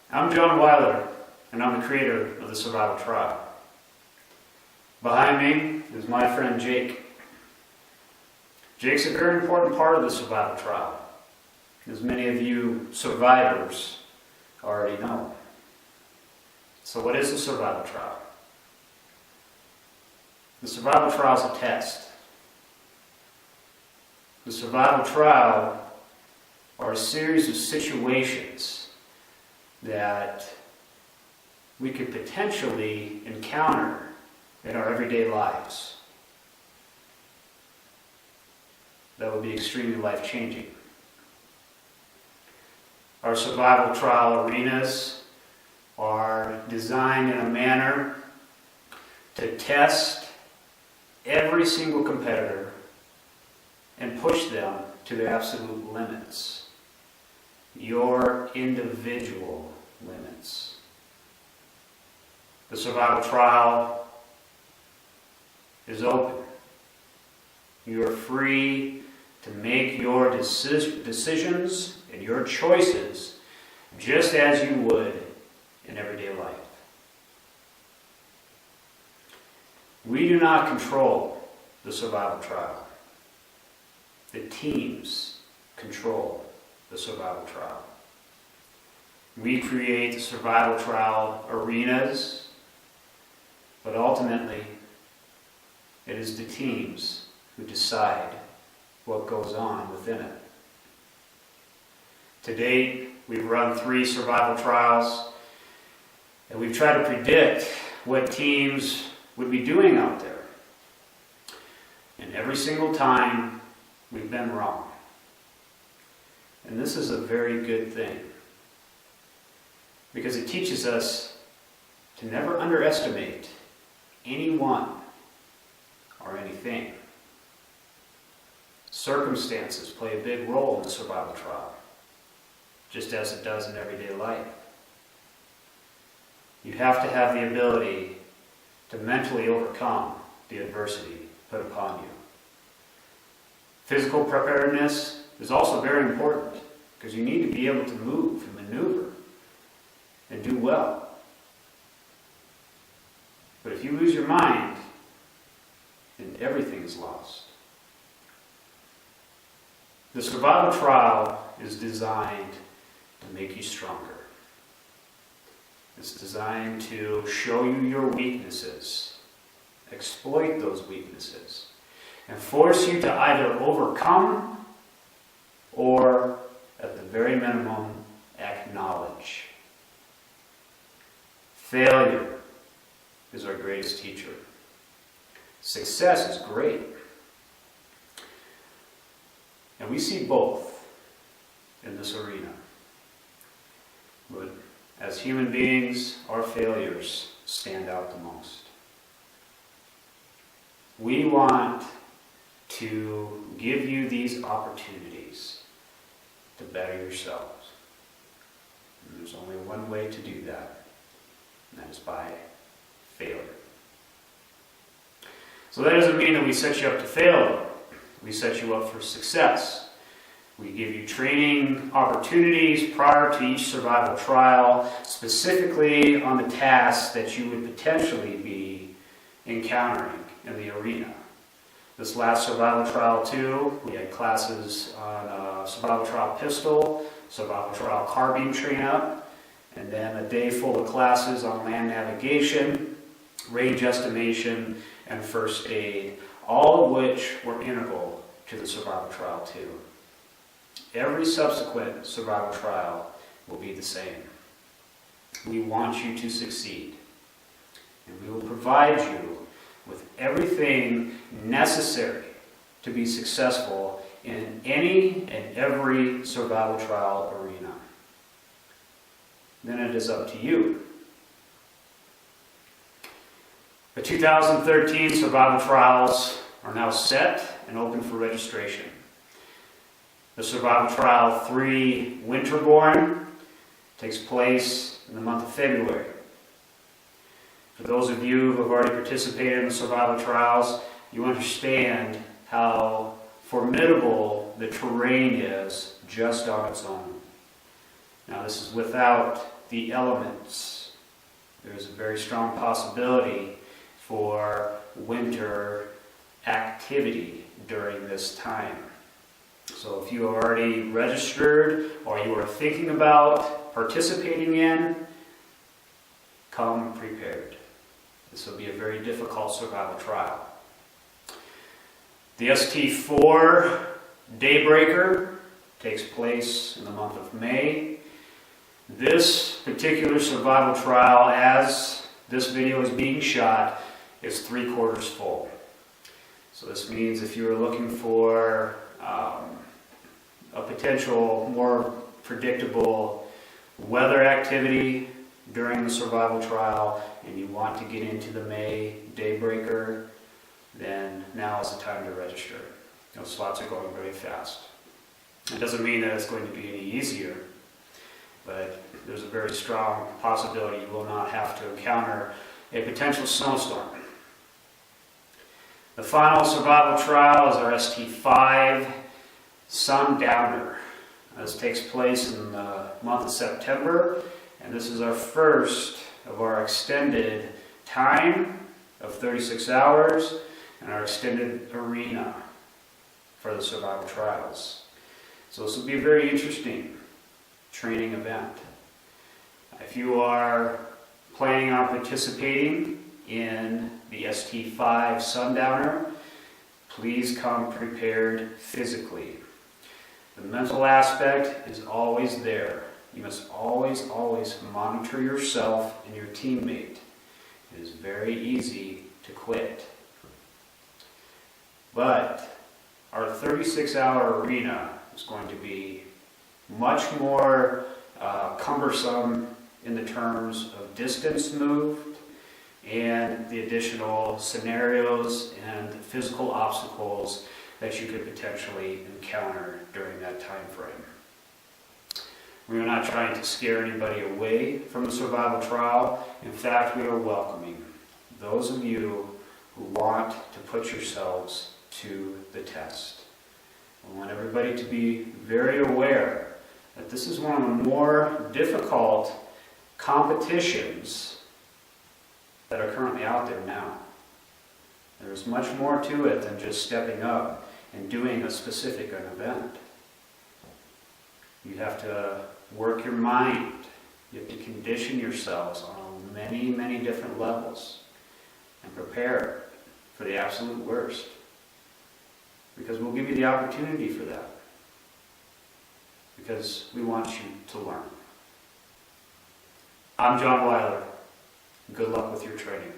I'm John Weiler, and I'm the creator of the Survival Trial. Behind me is my friend Jake. Jake's a very important part of the Survival Trial, as many of you survivors already know. So what is the Survival Trial? The Survival Trial is a test. The Survival Trial are a series of situations that we could potentially encounter in our everyday lives that would be extremely life-changing. Our survival trial arenas are designed in a manner to test every single competitor and push them to their absolute limits, your individual limits. The survival trial is open. You are free to make your decisions and your choices just as you would in everyday life. We do not control the survival trial. The teams control the survival trial. We create the survival trial arenas, but ultimately it is the teams who decide what goes on within it. To date, we've run 3 survival trials, and we've tried to predict what teams would be doing out there. And every single time, we've been wrong. And this is a very good thing, because it teaches us to never underestimate anyone or anything. Circumstances play a big role in the survival trial, just as it does in everyday life. You have to have the ability to mentally overcome the adversity put upon you. Physical preparedness is also very important, because you need to be able to move and maneuver and do well. But if you lose your mind, then everything is lost. The survival trial is designed to make you stronger. It's designed to show you your weaknesses, exploit those weaknesses, and force you to either overcome or, at the very minimum, acknowledge. Failure is our greatest teacher. Success is great. And we see both in this arena. But as human beings, our failures stand out the most. We want to give you these opportunities to better yourselves. And there's only one way to do that, and that is by failure. So that doesn't mean that we set you up to fail. We set you up for success. We give you training opportunities prior to each survival trial, specifically on the tasks that you would potentially be encountering in the arena. This last survival trial too, we had classes on survival trial pistol, survival trial carbine train-up, and then a day full of classes on land navigation, range estimation, and first aid, all of which were integral to the survival trial too. Every subsequent survival trial will be the same. We want you to succeed, and we will provide you with everything necessary to be successful in any and every survival trial arena. Then it is up to you. The 2013 survival trials are now set and open for registration. The Survival Trial 3 Winterborn takes place in the month of February. For those of you who have already participated in the survival trials, you understand how formidable the terrain is just on its own. Now, this is without the elements. There's a very strong possibility for winter activity during this time. So if you are already registered or you are thinking about participating in, come prepared. This will be a very difficult survival trial. The ST4 Daybreaker takes place in the month of May. This particular survival trial, as this video is being shot, is 3/4 full. So this means if you're looking for a potential more predictable weather activity during the survival trial and you want to get into the May Daybreaker, then now is the time to register. Those slots are going very fast. It doesn't mean that it's going to be any easier, but there's a very strong possibility you will not have to encounter a potential snowstorm. The final survival trial is our ST5 Sundowner. This takes place in the month of September, and this is our first of our extended time of 36 hours and our extended arena for the survival trials. So this will be a very interesting training event. If you are planning on participating in the ST5 Sundowner, please come prepared physically. The mental aspect is always there. You must always monitor yourself and your teammate. It is very easy to quit. But our 36-hour arena is going to be much more cumbersome in the terms of distance moved and the additional scenarios and physical obstacles that you could potentially encounter during that time frame. We are not trying to scare anybody away from the survival trial. In fact, we are welcoming those of you who want to put yourselves to the test. I want everybody to be very aware that this is one of the more difficult competitions that are currently out there now. There's much more to it than just stepping up and doing a specific event. You have to work your mind. You have to condition yourselves on many different levels and prepare for the absolute worst. Because we'll give you the opportunity for that. Because we want you to learn. I'm John Weiler. Good luck with your training.